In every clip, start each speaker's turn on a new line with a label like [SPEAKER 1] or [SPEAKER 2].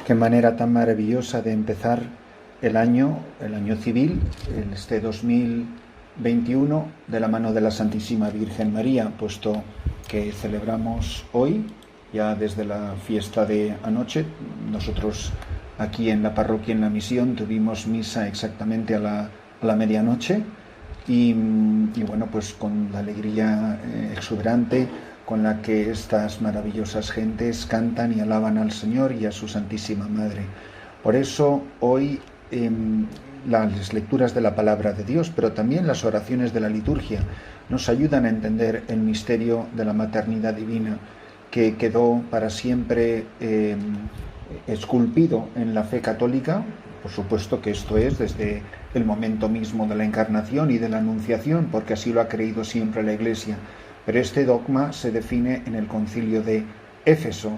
[SPEAKER 1] Qué manera tan maravillosa de empezar el año civil, este 2021, de la mano de la Santísima Virgen María, puesto que celebramos hoy, ya desde la fiesta de anoche. Nosotros aquí en la parroquia, en la misión, tuvimos misa exactamente a la medianoche y bueno, pues con la alegría exuberante con la que estas maravillosas gentes cantan y alaban al Señor y a su Santísima Madre. Por eso hoy las lecturas de la Palabra de Dios, pero también las oraciones de la liturgia, nos ayudan a entender el misterio de la maternidad divina, que quedó para siempre esculpido en la fe católica. Por supuesto que esto es desde el momento mismo de la encarnación y de la anunciación, porque así lo ha creído siempre la Iglesia. Pero este dogma se define en el Concilio de Éfeso,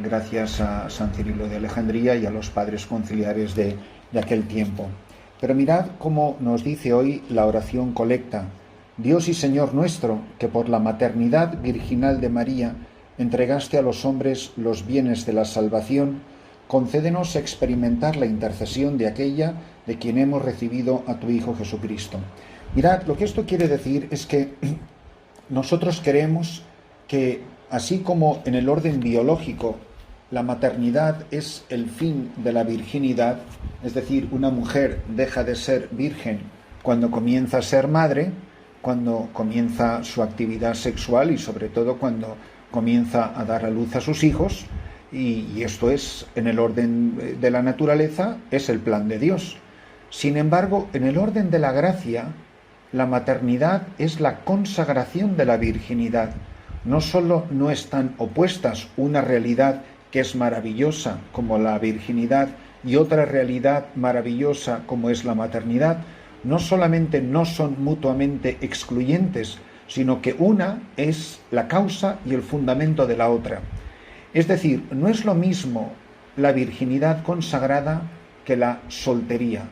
[SPEAKER 1] gracias a San Cirilo de Alejandría y a los padres conciliares de aquel tiempo. Pero mirad cómo nos dice hoy la oración colecta: Dios y Señor nuestro, que por la maternidad virginal de María entregaste a los hombres los bienes de la salvación, concédenos experimentar la intercesión de aquella de quien hemos recibido a tu Hijo Jesucristo. Mirad, lo que esto quiere decir es que nosotros creemos que, así como en el orden biológico la maternidad es el fin de la virginidad, es decir, una mujer deja de ser virgen cuando comienza a ser madre, cuando comienza su actividad sexual y sobre todo cuando comienza a dar a luz a sus hijos, y esto es, en el orden de la naturaleza, es el plan de Dios. Sin embargo, en el orden de la gracia, la maternidad es la consagración de la virginidad. No solo no están opuestas una realidad que es maravillosa como la virginidad y otra realidad maravillosa como es la maternidad, no solamente no son mutuamente excluyentes, sino que una es la causa y el fundamento de la otra. Es decir, no es lo mismo la virginidad consagrada que la soltería.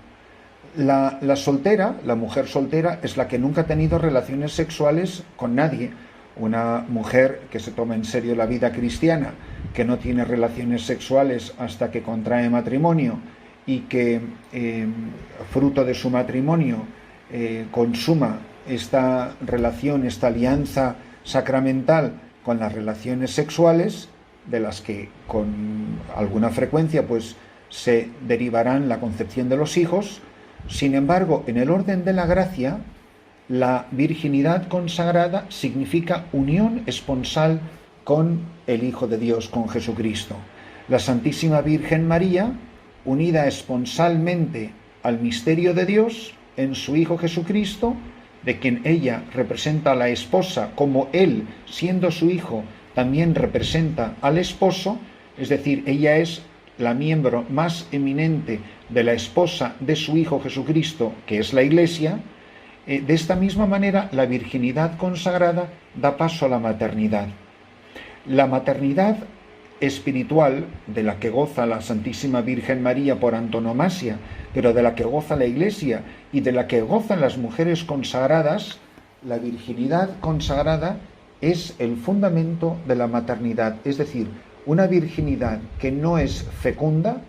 [SPEAKER 1] La soltera, la mujer soltera, es la que nunca ha tenido relaciones sexuales con nadie. Una mujer que se toma en serio la vida cristiana, que no tiene relaciones sexuales hasta que contrae matrimonio y que, fruto de su matrimonio, consuma esta relación, esta alianza sacramental con las relaciones sexuales, de las que con alguna frecuencia pues se derivarán la concepción de los hijos. Sin embargo, en el orden de la gracia, la virginidad consagrada significa unión esponsal con el Hijo de Dios, con Jesucristo. La Santísima Virgen María, unida esponsalmente al misterio de Dios en su Hijo Jesucristo, de quien ella representa a la esposa, como Él, siendo su Hijo, también representa al esposo, es decir, ella es la miembro más eminente de la esposa de su Hijo Jesucristo, que es la Iglesia. De esta misma manera, la virginidad consagrada da paso a la maternidad. La maternidad espiritual, de la que goza la Santísima Virgen María por antonomasia, pero de la que goza la Iglesia y de la que gozan las mujeres consagradas, la virginidad consagrada es el fundamento de la maternidad. Es decir, una virginidad que no es fecunda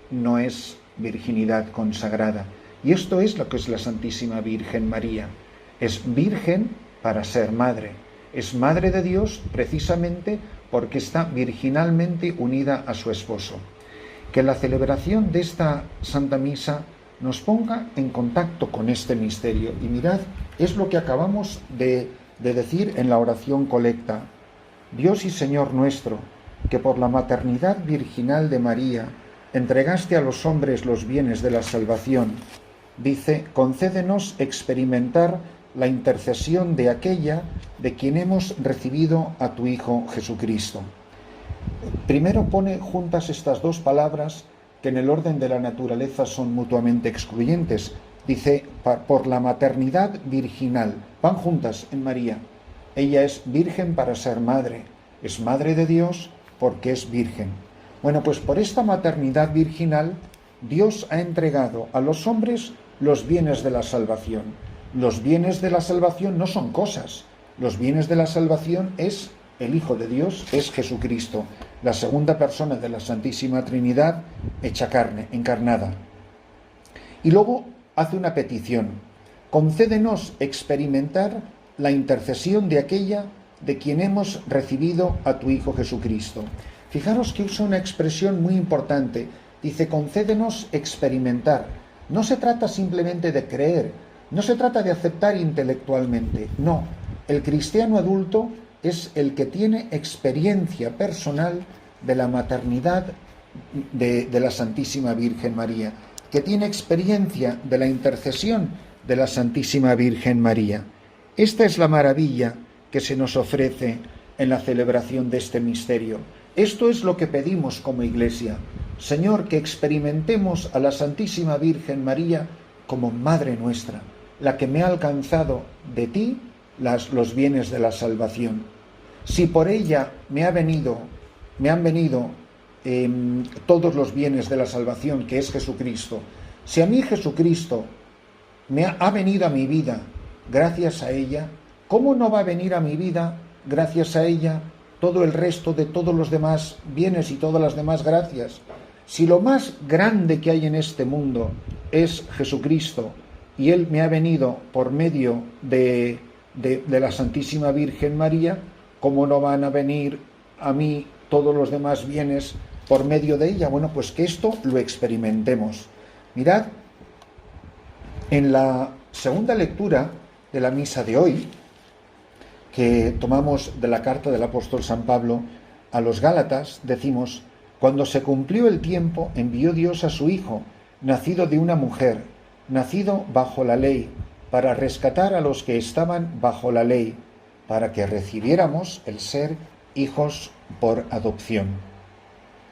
[SPEAKER 1] no es virginidad consagrada. Y esto es lo que es la Santísima Virgen María. Es virgen para ser madre. Es madre de Dios precisamente porque está virginalmente unida a su esposo. Que la celebración de esta Santa Misa nos ponga en contacto con este misterio. Y mirad, es lo que acabamos de decir en la oración colecta: Dios y Señor nuestro, que por la maternidad virginal de María entregaste a los hombres los bienes de la salvación, dice, concédenos experimentar la intercesión de aquella de quien hemos recibido a tu Hijo Jesucristo. Primero pone juntas estas dos palabras que en el orden de la naturaleza son mutuamente excluyentes. Dice, por la maternidad virginal. Van juntas en María. Ella es virgen para ser madre. Es madre de Dios porque es virgen. Bueno, pues por esta maternidad virginal, Dios ha entregado a los hombres los bienes de la salvación. Los bienes de la salvación no son cosas. Los bienes de la salvación es el Hijo de Dios, es Jesucristo. la segunda persona de la Santísima Trinidad hecha carne, encarnada. Y luego hace una petición: concédenos experimentar la intercesión de aquella de quien hemos recibido a tu Hijo Jesucristo. Fijaros que usa una expresión muy importante. Dice, concédenos experimentar. No se trata simplemente de creer, no se trata de aceptar intelectualmente, no. El cristiano adulto es el que tiene experiencia personal de la maternidad de la Santísima Virgen María, que tiene experiencia de la intercesión de la Santísima Virgen María. Esta es la maravilla que se nos ofrece en la celebración de este misterio. Esto es lo que pedimos como Iglesia. Señor, que experimentemos a la Santísima Virgen María como Madre nuestra, la que me ha alcanzado de ti los bienes de la salvación. Si por ella me han venido todos los bienes de la salvación, que es Jesucristo, si a mí Jesucristo ha venido a mi vida gracias a ella, ¿cómo no va a venir a mi vida gracias a ella todo el resto de todos los demás bienes y todas las demás gracias? Si lo más grande que hay en este mundo es Jesucristo y Él me ha venido por medio de la Santísima Virgen María, ¿cómo no van a venir a mí todos los demás bienes por medio de ella? Bueno, pues que esto lo experimentemos. Mirad, en la segunda lectura de la misa de hoy, que tomamos de la carta del apóstol San Pablo a los Gálatas, decimos: cuando se cumplió el tiempo, envió Dios a su Hijo, nacido de una mujer, nacido bajo la ley, para rescatar a los que estaban bajo la ley, para que recibiéramos el ser hijos por adopción.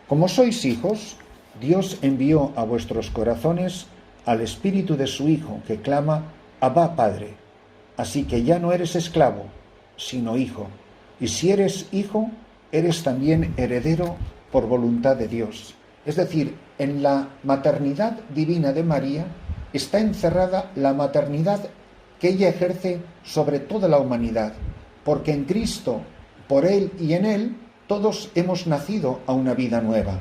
[SPEAKER 1] Como sois hijos, Dios envió a vuestros corazones al Espíritu de su Hijo, que clama: Abba, Padre. Así que ya no eres esclavo, sino hijo. Y si eres hijo, eres también heredero por voluntad de Dios. Es decir, en la maternidad divina de María está encerrada la maternidad que ella ejerce sobre toda la humanidad, porque en Cristo, por Él y en Él, todos hemos nacido a una vida nueva.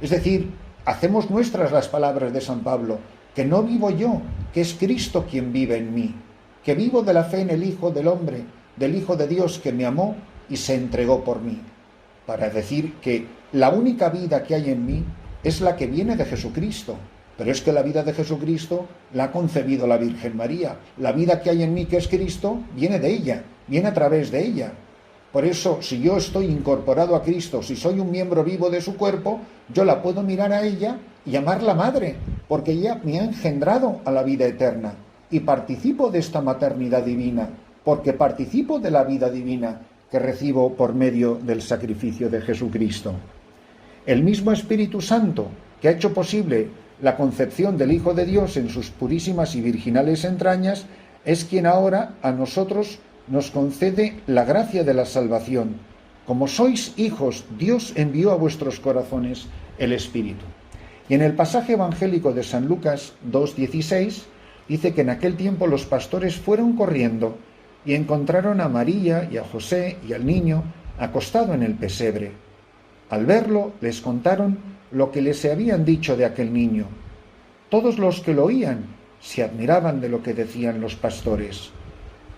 [SPEAKER 1] Es decir, hacemos nuestras las palabras de San Pablo, que no vivo yo, que es Cristo quien vive en mí, que vivo de la fe en el Hijo del Hombre, del Hijo de Dios que me amó y se entregó por mí, para decir que la única vida que hay en mí es la que viene de Jesucristo. Pero es que la vida de Jesucristo la ha concebido la Virgen María. La vida que hay en mí, que es Cristo, viene de ella, viene a través de ella. Por eso, si yo estoy incorporado a Cristo, si soy un miembro vivo de su cuerpo, yo la puedo mirar a ella y llamarla madre, porque ella me ha engendrado a la vida eterna. Y participo de esta maternidad divina, porque participo de la vida divina que recibo por medio del sacrificio de Jesucristo. El mismo Espíritu Santo, que ha hecho posible la concepción del Hijo de Dios en sus purísimas y virginales entrañas, es quien ahora a nosotros nos concede la gracia de la salvación. Como sois hijos, Dios envió a vuestros corazones el Espíritu. Y en el pasaje evangélico de San Lucas 2:16 dice que en aquel tiempo los pastores fueron corriendo y encontraron a María y a José y al niño acostado en el pesebre. Al verlo, les contaron lo que les habían dicho de aquel niño. Todos los que lo oían se admiraban de lo que decían los pastores.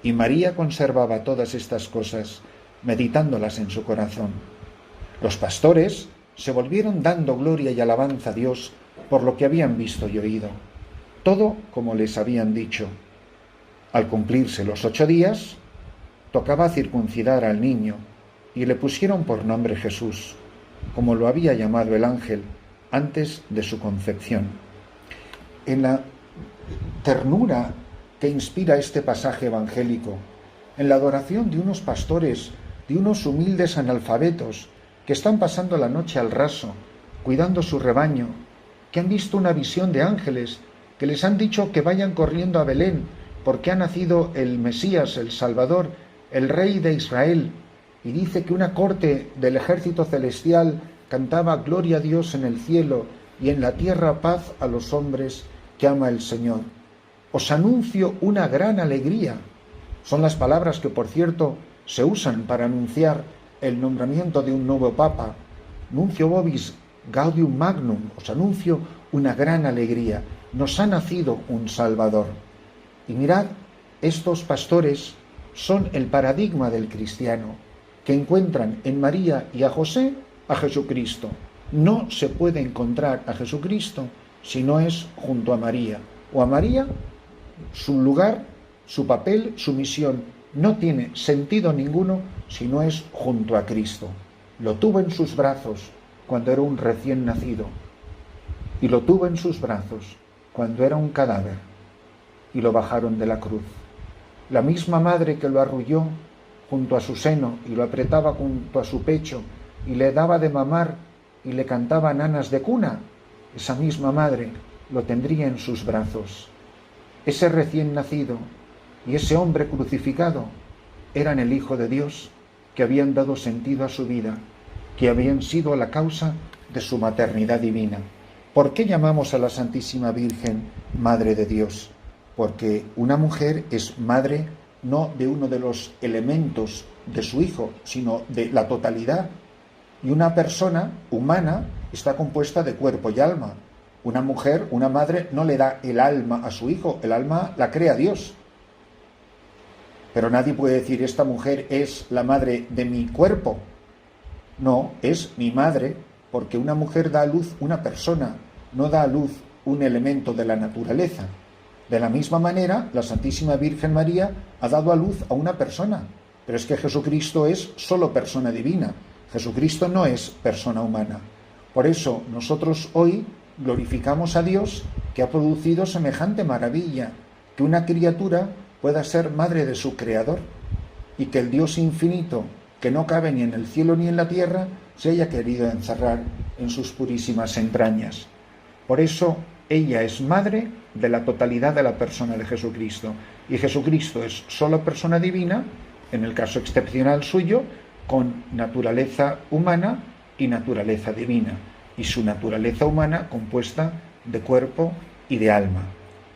[SPEAKER 1] Y María conservaba todas estas cosas, meditándolas en su corazón. Los pastores se volvieron dando gloria y alabanza a Dios por lo que habían visto y oído. Todo como les habían dicho. Al cumplirse los 8 días, tocaba circuncidar al niño y le pusieron por nombre Jesús, como lo había llamado el ángel antes de su concepción. En la ternura que inspira este pasaje evangélico, en la adoración de unos pastores, de unos humildes analfabetos que están pasando la noche al raso, cuidando su rebaño, que han visto una visión de ángeles, que les han dicho que vayan corriendo a Belén, porque ha nacido el Mesías, el Salvador, el Rey de Israel, y dice que una corte del ejército celestial cantaba gloria a Dios en el cielo y en la tierra paz a los hombres que ama el Señor. Os anuncio una gran alegría. Son las palabras que, por cierto, se usan para anunciar el nombramiento de un nuevo papa. Nuncio vobis gaudium magnum, os anuncio una gran alegría, nos ha nacido un Salvador. Y mirad, estos pastores son el paradigma del cristiano, que encuentran en María y a José a Jesucristo. No se puede encontrar a Jesucristo si no es junto a María. O a María, su lugar, su papel, su misión no tiene sentido ninguno si no es junto a Cristo. Lo tuvo en sus brazos cuando era un recién nacido, y lo tuvo en sus brazos cuando era un cadáver, y lo bajaron de la cruz. La misma madre que lo arrulló junto a su seno y lo apretaba junto a su pecho y le daba de mamar y le cantaba nanas de cuna, esa misma madre lo tendría en sus brazos. Ese recién nacido y ese hombre crucificado eran el Hijo de Dios, que habían dado sentido a su vida, que habían sido la causa de su maternidad divina. ¿Por qué llamamos a la Santísima Virgen Madre de Dios? Porque una mujer es madre no de uno de los elementos de su hijo, sino de la totalidad. Y una persona humana está compuesta de cuerpo y alma. Una mujer, una madre, no le da el alma a su hijo, el alma la crea Dios. Pero nadie puede decir, esta mujer es la madre de mi cuerpo. No, es mi madre, porque una mujer da a luz una persona, no da a luz un elemento de la naturaleza. De la misma manera, la Santísima Virgen María ha dado a luz a una persona, pero es que Jesucristo es solo persona divina. Jesucristo no es persona humana. Por eso nosotros hoy glorificamos a Dios, que ha producido semejante maravilla, que una criatura pueda ser madre de su Creador, y que el Dios infinito, que no cabe ni en el cielo ni en la tierra, se haya querido encerrar en sus purísimas entrañas. Por eso ella es madre de la totalidad de la persona de Jesucristo, y Jesucristo es solo persona divina, en el caso excepcional suyo, con naturaleza humana y naturaleza divina, y su naturaleza humana compuesta de cuerpo y de alma.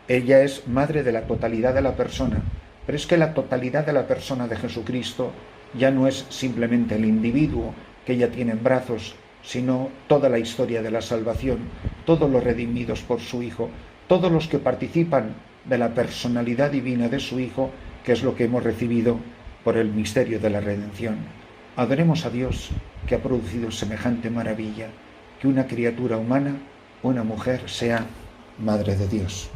[SPEAKER 1] Ella es madre de la totalidad de la persona, pero es que la totalidad de la persona de Jesucristo ya no es simplemente el individuo que ella tiene en brazos, sino toda la historia de la salvación, todos los redimidos por su Hijo, todos los que participan de la personalidad divina de su Hijo, que es lo que hemos recibido por el misterio de la redención. Adoremos a Dios, que ha producido semejante maravilla, que una criatura humana, una mujer, sea Madre de Dios.